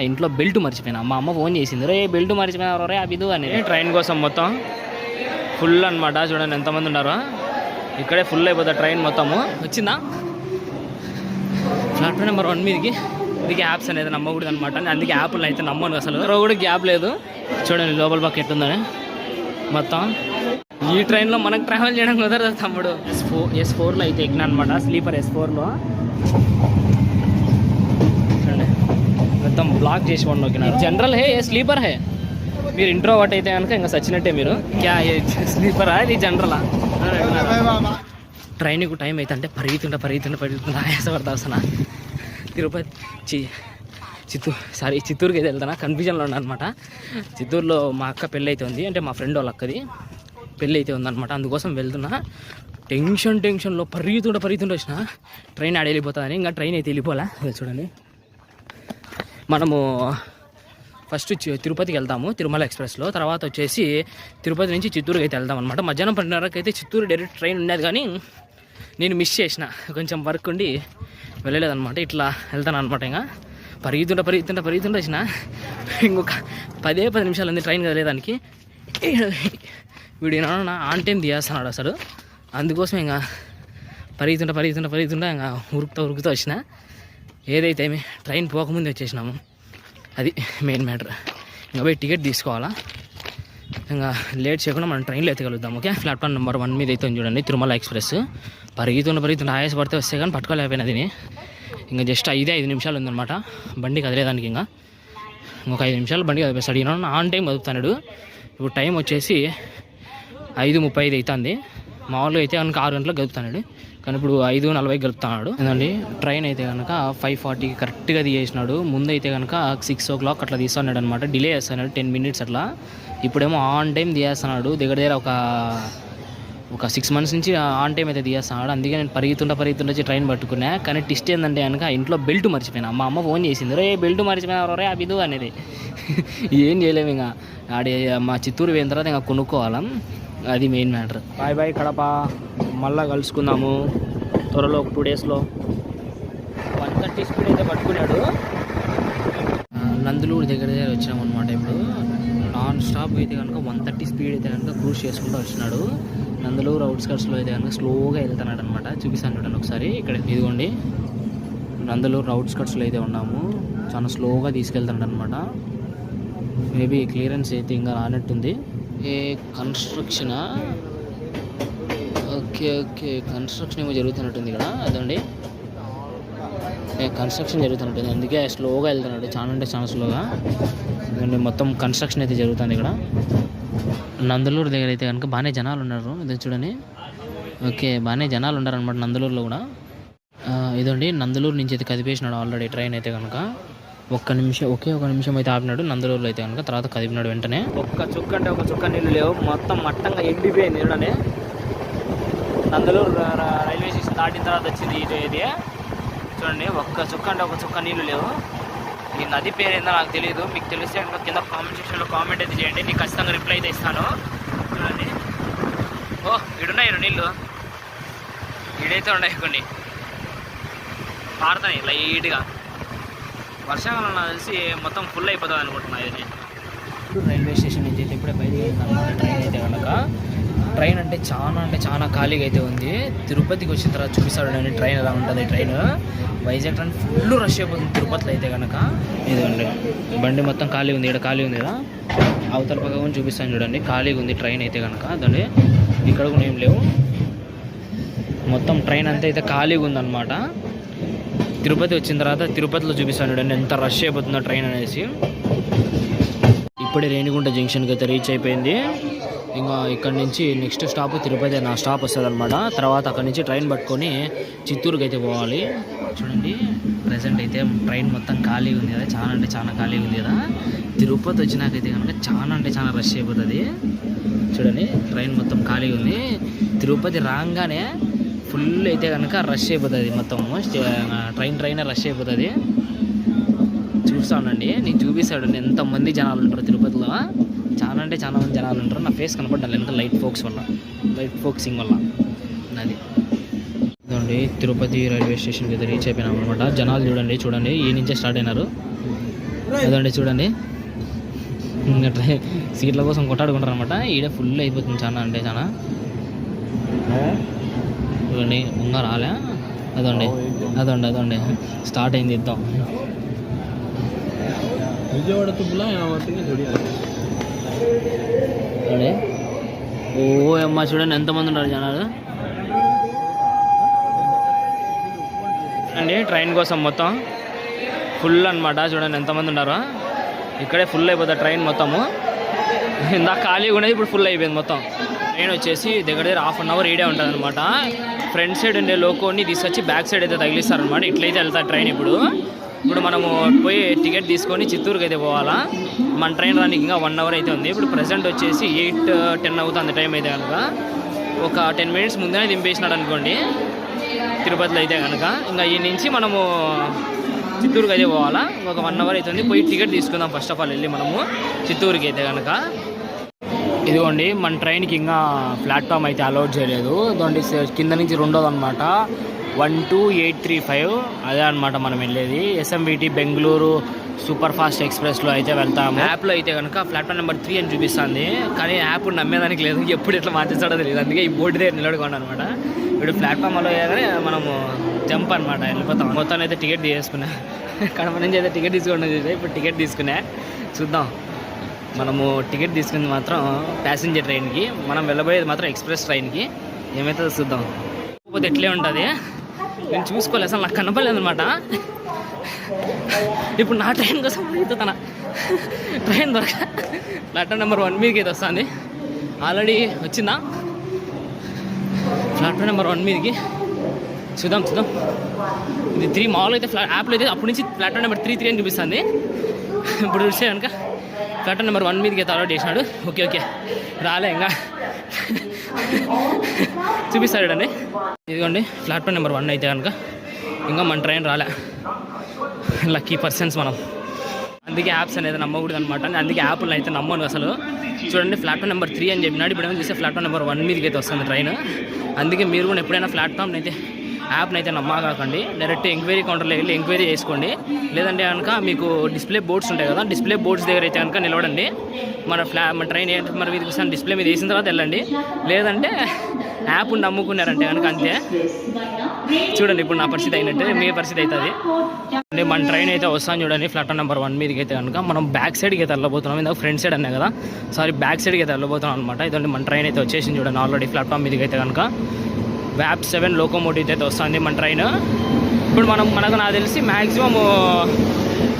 ఇంట్లో బెల్ట్ మర్చిపోయినా, మా అమ్మ ఫోన్ చేసింది, రే బెల్ట్ మర్చిపోయినా రే అభిదు అని. ట్రైన్ కోసం మొత్తం ఫుల్ అనమాట. చూడండి ఎంతమంది ఉన్నారో, ఇక్కడే ఫుల్ అయిపోతుంది ట్రైన్ మొత్తము. వచ్చిందా ప్లాట్ఫామ్ నెంబర్ 1 మీదకి. ఇది యాప్స్ అనేది నమ్మకూడదు అనమాట, అందుకే యాప్లు అయితే నమ్మను అసలు. కూడా గ్యాప్ లేదు. చూడండి లోపల పక్క ఎట్టుందని మొత్తం. ఈ ట్రైన్లో మనకు ట్రావెల్ చేయడం కుదరదు తమ్ముడు. S4లో అయితే ఎక్కినా అనమాట, స్లీపర్ S4లో. చూడండి మొత్తం బ్లాక్ చేసి పండుకినారు. జనరల్ హే స్లీపర్ హే. మీరు ఇంట్రోవర్ట్ అయితే కనుక ఇంకా సచ్చినట్టే మీరు. క్యా స్లీపరా ఇది జనరలా? ట్రైన్కు టైం అయితే అంటే పరిగెత్తుంటే ఆయాసపడతా వస్తున్నా. తిరుపతి చిత్తూరుకి అయితే వెళ్తానా, కన్ఫ్యూజన్లో ఉన్నా అనమాట. చిత్తూరులో మా అక్క పెళ్ళి అయితే ఉంది, అంటే మా ఫ్రెండ్ వాళ్ళ అక్కది పెళ్ళి అయితే ఉందన్నమాట. అందుకోసం వెళ్తున్నా. టెన్షన్లో పరిగెత్తుంటే వచ్చిన ట్రైన్ ఆడ వెళ్ళిపోతుందని. ఇంకా ట్రైన్ అయితే వెళ్ళిపోలే. చూడండి మనము ఫస్ట్ తిరుపతికి వెళ్తాము తిరుమల ఎక్స్ప్రెస్లో. తర్వాత వచ్చేసి తిరుపతి నుంచి చిత్తూరుకి అయితే వెళ్తాం అనమాట. మధ్యాహ్నం 12:30కి అయితే చిత్తూరు డైరెక్ట్ ట్రైన్ ఉండేది, కానీ నేను మిస్ చేసిన, కొంచెం వర్క్ ఉండి వెళ్ళలేదన్నమాట. ఇట్లా వెళ్తాను అనమాట. ఇంకా పరిగెత్తుంటే వచ్చిన. ఇంకొక 10 నిమిషాలు ఉంది ట్రైన్ కదలేదానికి. వీడు ఏమన్నా ఆన్ టైం తీయేస్తున్నాడు అసలు. అందుకోసం ఇంకా పరిగెత్తుంటే ఇంకా ఉరుకుతూ వచ్చిన. ఏదైతే ట్రైన్ పోకముందే వచ్చేసినాము, అది మెయిన్ మ్యాటర్. ఇంకా పోయి టికెట్ తీసుకోవాలా. ఇంకా లేట్ చేయకుండా మనం ట్రైన్లో ఎత్తగలుగుతాం. ఓకే, ప్లాట్ఫామ్ నెంబర్ 1 మీద అయితే చూడండి తిరుమల ఎక్స్ప్రెస్. పరిగెత్తుంటే ఆయాసపడితే వస్తే కానీ పట్టుకోలేకపోయినది. ఇంకా జస్ట్ 5 నిమిషాలు ఉందన్నమాట బండి కదిలేదానికి. ఇంకొక 5 నిమిషాలు బండి కదిపేస్తాడు. ఈయన ఆన్ టైం కదుపుతాడు. ఇప్పుడు టైం వచ్చేసి 5:35 అవుతుంది. మామూలుగా అయితే కనుక 6 గంటలకు గలుపుతాడు, కానీ ఇప్పుడు 5:40 గలుపుతున్నాడు. ఎందుకండి ట్రైన్ అయితే కనుక 5:40 కరెక్ట్గా తీసేసినాడు. ముందు అయితే కనుక 6 o'clock అట్లా తీస్తున్నాడు అనమాట. డిలే చేస్తున్నాడు 10 minutes అట్లా. ఇప్పుడేమో ఆన్ టైం తీయేస్తున్నాడు. దగ్గర ఒక 6 months నుంచి ఆన్ టైం అయితే తీయేస్తున్నాడు. అందుకే నేను పరిగెత్తుంటే ట్రైన్ పట్టుకున్నా. కానీ టిస్ట్ ఏంటంటే కనుక ఇంట్లో బెల్ట్ మర్చిపోయినా. మా అమ్మ ఫోన్ చేసింది, రే బెల్ట్ మర్చిపోయినా రే అభిదు అనేది. ఏం చేయలేము. ఇంకా మా చిత్తూరు పోయిన తర్వాత ఇంకా కొనుక్కోవాలం, అది మెయిన్ మ్యాటర్. బాయ్ కడప, మళ్ళీ కలుసుకుందాము త్వరలో, ఒక 2 daysలో. 130 స్పీడ్ అయితే పట్టుకున్నాడు. నందులూరు దగ్గర వచ్చినాం అనమాట. ఇప్పుడు నాన్ స్టాప్ అయితే కనుక 130 స్పీడ్ అయితే కనుక క్రూజ్ చేసుకుంటూ వచ్చినాడు. నందులూరు అవుట్స్కట్స్లో అయితే కనుక స్లోగా వెళ్తున్నాడు అనమాట. చూపిస్తాను చూడండి ఒకసారి. ఇక్కడ ఇదిగోండి నందులూరు అవుట్స్కట్స్లో అయితే ఉన్నాము. చాలా స్లోగా తీసుకెళ్తున్నాడు అనమాట. మేబీ క్లియరెన్స్ అయితే ఇంకా రానట్టుంది. కన్స్ట్రక్షనా? ఓకే కన్స్ట్రక్షన్ ఏమో జరుగుతున్నట్టుంది ఇక్కడ. అదండి కన్స్ట్రక్షన్ జరుగుతున్నట్టుంది, అందుకే స్లోగా వెళ్తున్నాడు. చాలా స్లోగా. ఎందుకంటే మొత్తం కన్స్ట్రక్షన్ అయితే జరుగుతుంది ఇక్కడ. నందలూరు దగ్గర అయితే కనుక బాగానే జనాలు ఉన్నారు. ఇది చూడండి. ఓకే బాగానే జనాలు ఉన్నారు అనమాట నందలూరులో కూడా. ఇదండి నందలూరు నుంచి అయితే కదిపేసినాడు ఆల్రెడీ ట్రైన్ అయితే కనుక. ఒక్క నిమిషం అయితే ఆపినాడు నందలూరులో అయితే కనుక. తర్వాత కదిపినాడు వెంటనే. ఒక్క చుక్క నీళ్ళు లేవు, మొత్తం మట్టంగా ఎండిపోయింది. చూడండి నందలూరు రైల్వే స్టేషన్ దాటిన తర్వాత వచ్చింది ఇది. చూడండి ఒక్క చుక్క నీళ్ళు లేవు. ఈ నది పేరు ఏందో నాకు తెలియదు, మీకు తెలిస్తే కనుక కింద కామెంట్ సెక్షన్లో కామెంట్ అయితే చేయండి, నీకు ఖచ్చితంగా రిప్లై అయితే ఇస్తాను. చూడండి ఇడున్నాయి నీళ్ళు, ఈడైతే ఉన్నాయి కొన్ని పారుతున్నాయి లైట్గా. వర్షాకాలం నాకు తెలిసి మొత్తం ఫుల్ అయిపోతుంది అనుకుంటున్నా. ఇది రైల్వే స్టేషన్ నుంచి అయితే ఇప్పుడే బయలుదేరుతాను. ట్రైన్ అయితే కనుక ట్రైన్ అంటే చాలా ఖాళీగా అయితే ఉంది. తిరుపతికి వచ్చిన తర్వాత చూపిస్తాడు ట్రైన్ ఎలా ఉంటుంది. Train Vizag train full rush అయిపోతుంది తిరుపతిలో అయితే కనుక. ఇదండి బండి మొత్తం ఖాళీగా ఉంది. ఇక్కడ ఖాళీ ఉంది కదా, అవతల పక్క కూడా చూపిస్తాను చూడండి. ఖాళీగా ఉంది ట్రైన్ అయితే కనుక. అదండి ఇక్కడ కూడా ఏం లేవు, మొత్తం ట్రైన్ అంతా అయితే ఖాళీగా ఉందన్నమాట. తిరుపతి వచ్చిన తర్వాత తిరుపతిలో చూపిస్తాను చూడండి ఎంత రష్ అయిపోతుందో ట్రైన్ అనేసి. ఇప్పుడే రేణిగుంట జంక్షన్కి అయితే రీచ్ అయిపోయింది. ఇంకా ఇక్కడ నుంచి నెక్స్ట్ స్టాప్ తిరుపతి నా స్టాప్ వస్తుంది అనమాట. తర్వాత అక్కడ నుంచి ట్రైన్ పట్టుకొని చిత్తూరుకి అయితే పోవాలి. చూడండి ప్రజెంట్ అయితే ట్రైన్ మొత్తం ఖాళీగా ఉంది కదా, చాలా ఖాళీగా ఉంది కదా. తిరుపతి వచ్చినాకైతే కనుక చాలా రష్ అయిపోతుంది. చూడండి ట్రైన్ మొత్తం ఖాళీగా ఉంది. తిరుపతి రాగానే ఫుల్ అయితే కనుక రష్ అయిపోతుంది మొత్తం. ట్రైన్ రష్ అయిపోతుంది. చూస్తూ ఉండండి, నీకు చూపిస్తాడు ఎంతమంది జనాలు ఉంటారు తిరుపతిలో. చాలా మంది జనాలు ఉంటారు. నా ఫేస్ కనపడ్డాలి ఎంత లైట్ ఫోక్సింగ్ వల్ల అది. ఇదండి తిరుపతి రైల్వే స్టేషన్కి అయితే రీచ్ అయిపోయినాం అనమాట. జనాలు చూడండి ఈ నుంచే స్టార్ట్ అయినారు. అదండి చూడండి, ఇంకా సీట్ల కోసం కొట్టాడుకుంటారు అనమాట. ఈడ ఫుల్ అయిపోతుంది చాలా అంటే చాలా. చూడండి ఇంకా రాలే, అదండి అదండి స్టార్ట్ అయింది యుద్ధం. విజయవాడ చూడండి, ఓ అమ్మ చూడండి ఎంతమంది ఉన్నారు జనాలు అండి. ట్రైన్ కోసం మొత్తం ఫుల్ అనమాట. చూడండి ఎంతమంది ఉన్నారో. ఇక్కడే ఫుల్ అయిపోతుంది ట్రైన్ మొత్తము. ఇందాక ఖాళీగా ఉండేది ఇప్పుడు ఫుల్ అయిపోయింది మొత్తం. ట్రైన్ వచ్చేసి దగ్గర 1/2 అవర్ ఈడే ఉంటుంది అనమాట. ఫ్రంట్ సైడ్ ఉండే లోకోని తీసుకొచ్చి బ్యాక్ సైడ్ అయితే తగిలిస్తారనమాట. ఇట్లయితే వెళ్తారు ట్రైన్. ఇప్పుడు మనము పోయి టికెట్ తీసుకొని చిత్తూరుకి అయితే పోవాలా. మన ట్రైన్ రానికి ఇంకా 1 అవర్ అయితే ఉంది. ఇప్పుడు ప్రెసెంట్ వచ్చేసి 8-10 అవుతుంది టైం అయితే కనుక. ఒక 10 మినిట్స్ ముందే దింపేసినాడు అనుకోండి తిరుపతిలో అయితే కనుక. ఇంకా ఈ నుంచి మనము చిత్తూరుకి అయితే పోవాలా. ఇంకొక 1 అవర్ అవుతుంది. పోయి టికెట్ తీసుకుందాం ఫస్ట్ ఆఫ్ ఆల్ వెళ్ళి మనము చిత్తూరుకి అయితే కనుక. ఇదిగోండి మన ట్రైన్కి ఇంకా ప్లాట్ఫామ్ అయితే అలౌట్ చేయలేదు. ఇదిగోండి కింద నుంచి రెండోది అనమాట, 12835 అదే అనమాట మనం వెళ్ళేది. ఎస్ఎంబిటి బెంగళూరు సూపర్ ఫాస్ట్ ఎక్స్ప్రెస్లో అయితే వెళ్తాము. యాప్లో అయితే కనుక ప్లాట్ఫామ్ నెంబర్ 3 అని చూపిస్తుంది, కానీ యాప్ నమ్మేదానికి లేదు. ఎప్పుడు ఎట్లా మార్చేస్తాడో తెలియదు. అందుకే ఈ బోర్డు దగ్గర నిలబడుకోండి అనమాట. ఇప్పుడు ప్లాట్ఫామ్లో అయ్యాగానే మనము జంప్ అనమాట వెళ్ళిపోతాం. మొత్తం అయితే టికెట్ తీసుకున్నా, కడప నుంచి అయితే టికెట్ తీసుకోండి చూసా. ఇప్పుడు టికెట్ తీసుకున్నా, చూద్దాం. మనము టికెట్ తీసుకుంది మాత్రం ప్యాసింజర్ ట్రైన్కి, మనం వెళ్ళబోయేది మాత్రం ఎక్స్ప్రెస్ ట్రైన్కి. ఏమవుతుందో చూద్దాం. పోతే ఎట్లే ఉంటుంది నేను చూసుకోలేదు అసలు, నాకు కనపడలేదు అనమాట. ఇప్పుడు నా ట్రైన్ కోసం తన ట్రైన్ దొరక ప్లాట్ఫామ్ నెంబర్ 1 మీదకి అయితే వస్తుంది. ఆల్రెడీ వచ్చిందా ప్లాట్ఫామ్ నెంబర్ 1 మీదకి? చూద్దాం. ఇది 3 మామూలు అయితే యాప్లో అయితే అప్పటి నుంచి ప్లాట్ఫామ్ నెంబర్ 3 అని చూపిస్తుంది. ఇప్పుడు చూస్తే కనుక ప్లాట్ఫామ్ నెంబర్ 1 మీదకి అయితే అలౌట్ చేసినాడు. ఓకే రాలే ఇంకా చూపిస్తాడు అండి. ఇదిగోండి ప్లాట్ఫామ్ నెంబర్ 1 అయితే కనుక ఇంకా మన ట్రైన్ రాలే. లక్కీ పర్సన్స్ మనం. అందుకే యాప్స్ అనేది నమ్మకూడదు అనమాట. అందుకే యాప్లు అయితే నమ్మను అసలు. చూడండి ప్లాట్ఫామ్ నెంబర్ 3 అని చెప్పినాడు. ఇప్పుడు ఏమో చూస్తే ప్లాట్ఫామ్ నెంబర్ 1 మీదకి అయితే వస్తుంది ట్రైన్. అందుకే మీరు కూడా ఎప్పుడైనా ప్లాట్ఫామ్ని అయితే యాప్ని అయితే నమ్మకాకండి. డైరెక్ట్ ఎంక్వైరీ కౌంటర్లో వెళ్ళి ఎంక్వైరీ చేసుకోండి. లేదంటే కనుక మీకు డిస్ప్లే బోర్డ్స్ ఉంటాయి కదా, డిస్ప్లే బోర్డ్స్ దగ్గర అయితే కనుక నిలబడండి. మన ట్రైన్ మరి మీదకి వస్తాను డిస్ప్లే మీద వేసిన తర్వాత వెళ్ళండి. లేదంటే యాప్ నమ్ముకున్నారంటే కనుక అంతే. చూడండి ఇప్పుడు నా పరిస్థితి అయినట్టే మీ పరిస్థితి అవుతుంది. అంటే మన ట్రైన్ అయితే వస్తాను చూడండి ప్లాట్ఫామ్ నెంబర్ 1 మీదకి అయితే కనుక. మనం బ్యాక్ సైడ్కి అయితే వెళ్ళబోతున్నాం. ఇందాక ఫ్రంట్ సైడ్ అన్నా కదా, సారీ బ్యాక్ సైడ్కి అయితే వెళ్ళబోతున్నాం అనమాట. ఇదండి మన ట్రైన్ అయితే వచ్చేసింది చూడండి ఆల్రెడీ ప్లాట్ఫామ్ మీదకి అయితే కనుక. వ్యాప్ 7 లోకోమోటివ్ అయితే వస్తుంది మన ట్రైన్. ఇప్పుడు మనకు నాకు తెలిసి మ్యాక్సిమం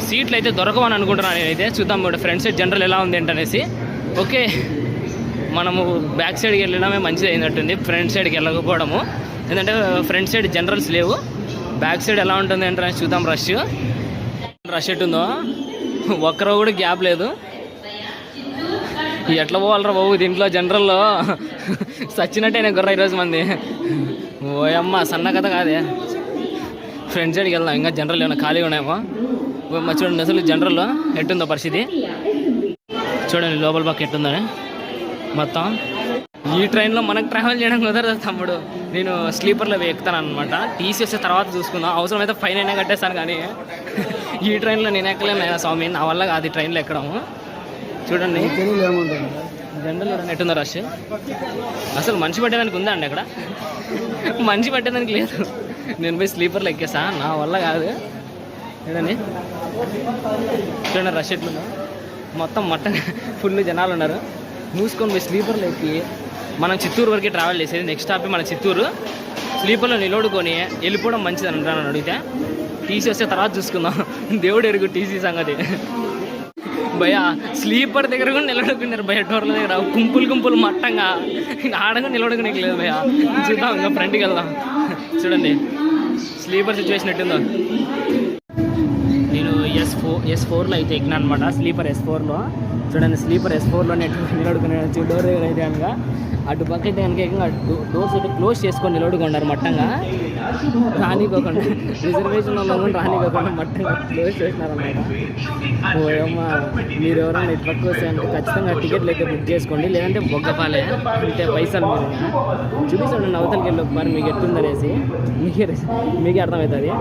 సీట్లు అయితే దొరకవని అనుకుంటున్నాను నేనైతే. చూద్దాం ఇప్పుడు ఫ్రంట్ సైడ్ జనరల్ ఎలా ఉంది ఏంటనేసి. ఓకే మనము బ్యాక్ సైడ్కి వెళ్ళడమే మంచిది అయినట్టుంది, ఫ్రంట్ సైడ్కి వెళ్ళకపోవడము. ఎందుకంటే ఫ్రంట్ సైడ్ జనరల్స్ లేవు. బ్యాక్ సైడ్ ఎలా ఉంటుంది ఏంటనేసి చూద్దాం. రష్ ఎట్టుందో, ఒక్కరో కూడా గ్యాప్ లేదు. ఎట్లా పోవాలరా బాబు దీంట్లో జనరల్లో సచ్చినట్టేనే గుర్ర ఈరోజు మంది. ఓయమ్మ సన్న కథ కాదే. ఫ్రంట్ సైడ్కి వెళ్దాం. ఇంకా జనరల్ ఏమైనా ఖాళీగా ఉన్నాయేమో. చూడండి అసలు జనరల్లో ఎట్టుందో పరిస్థితి. చూడండి లోపల పక్క ఎట్టుందని మొత్తం. ఈ ట్రైన్లో మనకు ట్రావెల్ చేయడం కుదరదు తమ్ముడు. నేను స్లీపర్లో ఎక్కుతాను అనమాట. టీసీ వస్తే తర్వాత చూసుకుందాం. అవసరమైతే ఫైన్ అయినా కట్టేస్తాను, కానీ ఈ ట్రైన్లో నేను ఎక్కలేను స్వామి, నా వల్ల కాదు ఈ ట్రైన్లో ఎక్కడము. చూడండి జనరల్ ఎట్టుందో రష్. అసలు మనిషి పట్టేదానికి ఉందా అండి అక్కడ? మనిషి పట్టేదానికి లేదు. నేను పోయి స్లీపర్లో ఎక్కేసా, నా వల్ల కాదు. చూడండి రష్ ఎట్లుందో మొత్తం ఫుల్ జనాలు ఉన్నారు. మూసుకొని పోయి స్లీపర్లో ఎక్కి మనం చిత్తూరు వరకే ట్రావెల్ చేసేది. నెక్స్ట్ స్టాప్ మన చిత్తూరు. స్లీపర్లో నిలబడుకొని వెళ్ళిపోవడం మంచిది అని అడిగితే టీసీ వస్తే తర్వాత చూసుకుందాం. దేవుడు ఎరుగు టీసీ సంగతి. భయ స్లీపర్ దగ్గర కూడా నిలబడుకున్నారు భయ. డోర్ల దగ్గర గుంపులు మట్టంగా ఆడగా నిలబడుకునేకి లేదు భయ. చూద్దాం ఇంకా ఫ్రంట్కి వెళ్దాం. చూడండి స్లీపర్ సిచ్యువేషన్ ఎట్టుందో. నేను S4లో అయితే ఎక్కినా అనమాట. స్లీపర్ S4లో. చూడండి స్లీపర్ S4లో నిలబడుకునే డోర్ దగ్గర అయితే కనుక అటు పక్క అయితే కనుక ఏకంగా డోర్స్ అయితే క్లోజ్ చేసుకొని నిలబడుకున్నారు మట్టంగా. రానికోకుండా రిజర్వేషన్ వల్ల కూడా రానికోకుండా మట్టంగా క్లోజ్ చేసినారన్నమాట. ఓయమ్మ మీరు ఎవరైనా ఇటు పక్క వస్తే అంటే ఖచ్చితంగా టికెట్లు అయితే బుక్ చేసుకోండి, లేదంటే బొగ్గపాలే అంటే పైసలు మీరు చూపిస్తాండి. అవతలకి వెళ్ళి మరి మీకు ఎట్టుందనేసి మీకే అర్థమవుతుంది.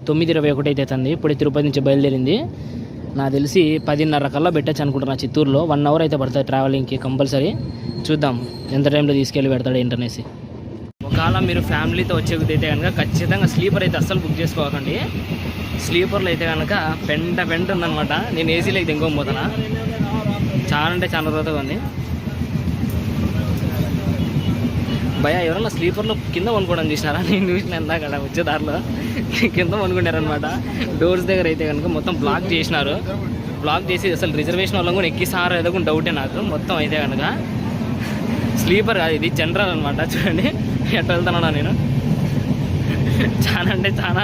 9:21 అయితే అవుతుంది. ఇప్పుడు తిరుపతి నుంచి బయలుదేరింది. నాకు తెలిసి 10:30 కల్లా పెట్టచ్చు అనుకుంటున్నా చిత్తూరులో. 1 అవర్ అయితే పడుతుంది ట్రావెలింగ్కి కంపల్సరీ. చూద్దాం ఎంత టైంలో తీసుకెళ్ళి పెడతాడు ఏంటనేసి. ఒకవేళ మీరు ఫ్యామిలీతో వచ్చేకైతే కనుక ఖచ్చితంగా స్లీపర్ అయితే అస్సలు బుక్ చేసుకోకండి. స్లీపర్లో అయితే కనుక పెంట ఉందనమాట. నేను ఏసీలో అయితే ఇంకోపోతున్నా. చాలా అంటే చాలా రోజుగా ఉంది భయ. ఎవరన్నా స్లీపర్లో కింద కొనుక్కోవడం చూసినారా? నేను చూసిన ఎందాక వచ్చే దారిలో కింద కొనుక్కున్నారనమాట. డోర్స్ దగ్గర అయితే కనుక మొత్తం బ్లాక్ చేసినారు. బ్లాక్ చేసి అసలు రిజర్వేషన్ వాళ్ళని కూడా ఎక్కిస్తారో ఏదో కూడా డౌటే నాకు. మొత్తం అయితే కనుక స్లీపర్ కాదు, ఇది జనరల్ అనమాట. చూడండి ఎట్లా వెళ్తున్నాడా నేను. చాలా అంటే చాలా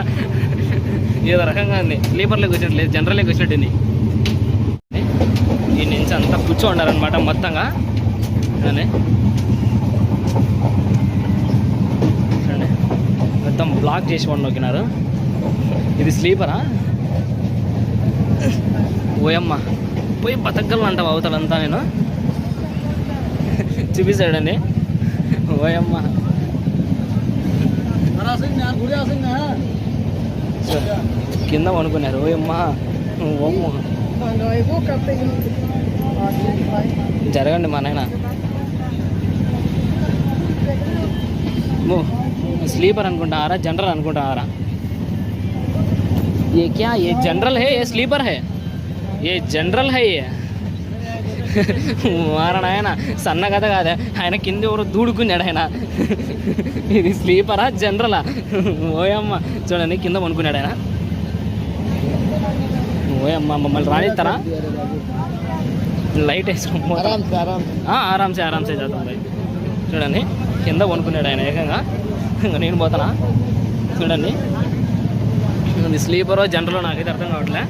ఏదో రకంగా ఉంది. స్లీపర్లోకి వచ్చినట్టు లేదు, జనరల్లోకి వచ్చినట్టుంది. ఈ నుంచి అంతా కూర్చో ఉండాలన్నమాట మొత్తంగా. చూడండి మొత్తం బ్లాక్ చేసి నొక్కినారు. ఇది స్లీపరా? ఓయమ్మ పోయి బతకగలను అవతలంతా నేను. చూపిస్తాడండి. ఓయమ్మ కింద అనుకున్నారు. ఓయమ్మ జరగండి మా నాయన. स्लीपर अनुకుంటారా जनरल అనుకుంటారా? ये क्या, ये जनरल है, ये स्लीपर है, ये जनरल है. ये మారణ ఆయన సన్న కథ కాదా ఆయన, కింద ఎవరు దూడుకున్నాడు ఆయన. ఇది స్లీపరా జనరలా? ఓయమ్మ చూడండి కింద పనుకున్నాడు ఆయన. ఓయమ్మ మమ్మల్ని రానిస్తారా? లైట్ వేసుకో ఆరామ్సే చేద్దాం. చూడండి కింద పనుకున్నాడు ఆయన ఏకంగా. ఇంకా నేను పోతానా? చూడండి ఇది స్లీపరో జనరలో నాకైతే అర్థం కావట్లే.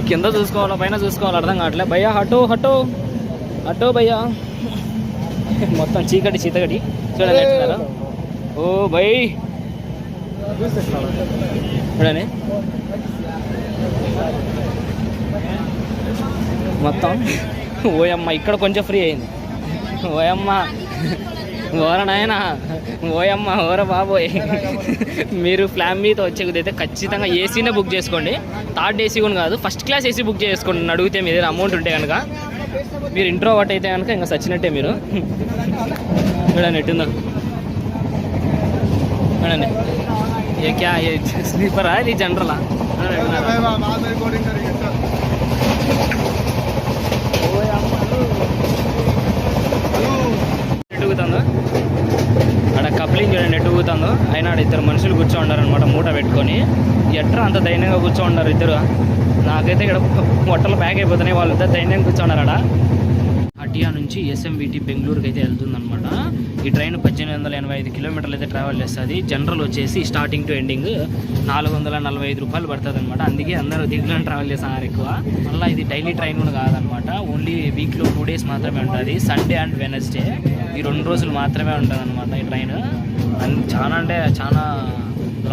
కింద చూసుకోవాలో పైన చూసుకోవాలో అర్థం కావట్లే. భయ్యా హటో భయ్యా. మొత్తం చీకటి చీతగడి. చూడండి ఎట్లా. ఓ భయ్ చూడండి మొత్తం. ఓయమ్మ ఇక్కడ కొంచెం ఫ్రీ అయింది. ఓయమ్మ ఓర నాయన, ఓయమ్మ ఓర బాబోయ్. మీరు ఫ్యామిలీతో వచ్చేకైతే ఖచ్చితంగా ఏసీనే బుక్ చేసుకోండి. థర్డ్ ఏసీ కూడా కాదు, ఫస్ట్ క్లాస్ ఏసీ బుక్ చేసుకోండి. అడిగితే మీ దగ్గర అమౌంట్ ఉంటే కనుక. మీరు ఇంట్రోవర్ట్ అయితే కనుక ఇంకా సచ్చినట్టే మీరు. చూడండి ఎట్టుందో చూడండి. ఏ క్యా ఏ స్లీపరా ఇది జనరలా? ఎట్టుకుతుందో అక్కడ కప్లింగ్ చూడండి ఎట్టుకుతుందో. అయినా ఇద్దరు మనుషులు కూర్చో ఉన్నారనమాట మూట పెట్టుకొని. ఎట్రా అంత ధైర్యంగా కూర్చో ఉన్నారు ఇద్దరు. నాకైతే ఇక్కడ పొట్టలు ప్యాక్ అయిపోతున్నాయి. వాళ్ళు ఇద్దరు ధైర్యంగా కూర్చో ఉన్నారు. అక్కడ హటియా నుంచి ఎస్ఎంవిటి బెంగళూరుకి అయితే వెళ్తుందనమాట. ఈ ట్రైన్ 1885 కిలోమీటర్లు అయితే ట్రావెల్ చేస్తుంది. జనరల్ వచ్చేసి స్టార్టింగ్ టు ఎండింగ్ 445 రూపాయలు పడుతుంది అనమాట. అందుకే అందరూ దిగులో ట్రావెల్ చేస్తున్నారు ఎక్కువ. మళ్ళీ ఇది డైలీ ట్రైన్ కూడా కాదనమాట. ఓన్లీ వీక్లో 2 days మాత్రమే ఉంటుంది. సండే అండ్ వెనస్డే ఈ 2 రోజులు మాత్రమే ఉంటుంది అనమాట ఈ ట్రైన్. చాలా అంటే చాలా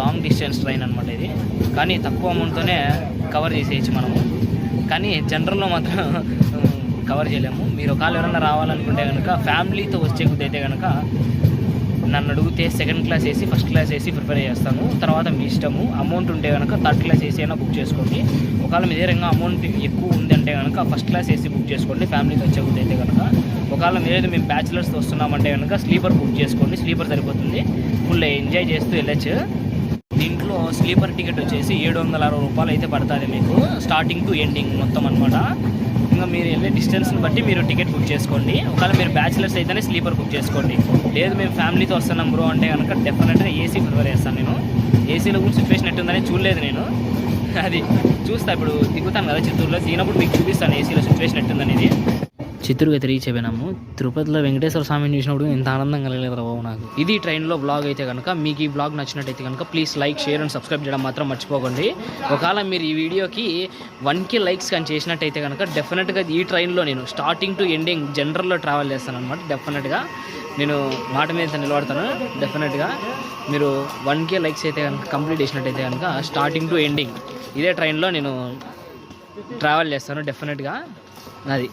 లాంగ్ డిస్టెన్స్ ట్రైన్ అనమాట ఇది. కానీ తక్కువ అమౌంట్తోనే కవర్ చేసేయచ్చు మనము. కానీ జనరల్లో మాత్రం కవర్ చేయలేము. మీరు ఒకవేళ ఎవరైనా రావాలనుకుంటే కనుక ఫ్యామిలీతో వచ్చేకైతే కనుక నన్ను అడిగితే second class AC first class AC prepare చేస్తాను. తర్వాత మీ ఇష్టము. అమౌంట్ ఉంటే కనుక థర్డ్ క్లాస్ ఏసీ అయినా బుక్ చేసుకోండి. ఒకవేళ మీ దగ్గర అమౌంట్ ఎక్కువ ఉందంటే కనుక ఫస్ట్ క్లాస్ ఏసీ బుక్ చేసుకోండి ఫ్యామిలీతో వచ్చేకైతే కనుక. ఒకవేళ లేదు మేము బ్యాచిలర్స్తో వస్తున్నామంటే కనుక స్లీపర్ బుక్ చేసుకోండి. స్లీపర్ సరిపోతుంది, ఫుల్ ఎంజాయ్ చేస్తూ వెళ్ళచ్చు. దీంట్లో స్లీపర్ టికెట్ వచ్చేసి 760 రూపాయలు అయితే పడుతుంది మీకు స్టార్టింగ్ టు ఎండింగ్ మొత్తం అనమాట. ఇంకా మీరు వెళ్ళే డిస్టెన్స్ని బట్టి మీరు టికెట్ బుక్ చేసుకోండి. ఒకవేళ మీరు బ్యాచిలర్స్ అయితేనే స్లీపర్ బుక్ చేసుకోండి. లేదు మేము ఫ్యామిలీతో వస్తున్నాం బ్రో అంటే కనుక డెఫినెట్గా ఏసీ ప్రిఫర్ చేస్తాను నేను. ఏసీలో కూడా సిచ్యువేషన్ ఎట్టుందని చూడలేదు నేను. అది చూస్తా ఇప్పుడు దిగుతాను కదా చిత్తూరులో, దిగినప్పుడు మీకు చూపిస్తాను ఏసీలో సిచ్యువేషన్ ఎట్టుందనేది. చిత్తూరుకి అయితే రీచ్ అయిపోయినాము. తిరుపతిలో వెంకటేశ్వర స్వామిని చూసినప్పుడు ఇంత ఆనందం కలగలేదు రా బాబు నాకు. ఇది ట్రైన్లో బ్లాగ్ అయితే కనుక మీకు ఈ బ్లాగ్ నచ్చినట్టయితే కనుక please like share and subscribe చేయడం మాత్రం మర్చిపోకండి. ఒకవేళ మీరు ఈ వీడియోకి 1K లైక్స్ కానీ చేసినట్టయితే కనుక డెఫినెట్గా ఈ ట్రైన్లో నేను స్టార్టింగ్ టు ఎండింగ్ జనరల్లో ట్రావెల్ చేస్తాను అనమాట. డెఫినెట్గా నేను మాట మీద నిలబడతాను. డెఫినెట్గా మీరు 1K లైక్స్ అయితే కనుక కంప్లీట్ చేసినట్టయితే కనుక స్టార్టింగ్ టు ఎండింగ్ ఇదే ట్రైన్లో నేను ట్రావెల్ చేస్తాను డెఫినెట్గా. అది